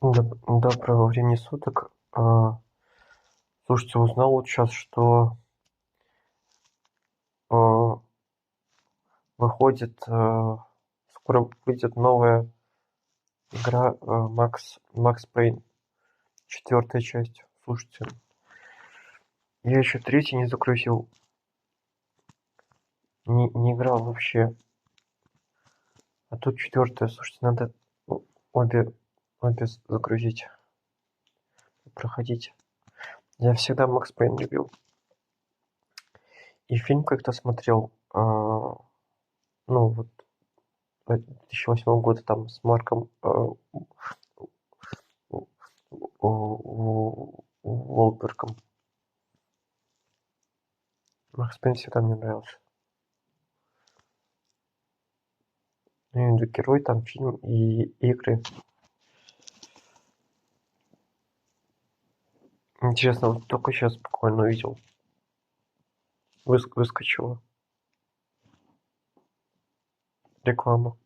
Доброго времени суток. Слушайте, узнал вот сейчас, что а, выходит, скоро выйдет новая игра Макс Пейн, 4-я часть. Слушайте, я еще 3-й не загрузил, не играл вообще. А тут 4-я, слушайте, надо обе, обе загрузить, проходить. Я всегда Макс Пейн любил. И фильм как-то смотрел, ну вот 2008 года там с Марком Уолбергом. Макс Пейн всегда мне нравился. Ну, я имею в виду герой, там фильм и игры. Интересно, вот только сейчас буквально увидел. Выскочила реклама.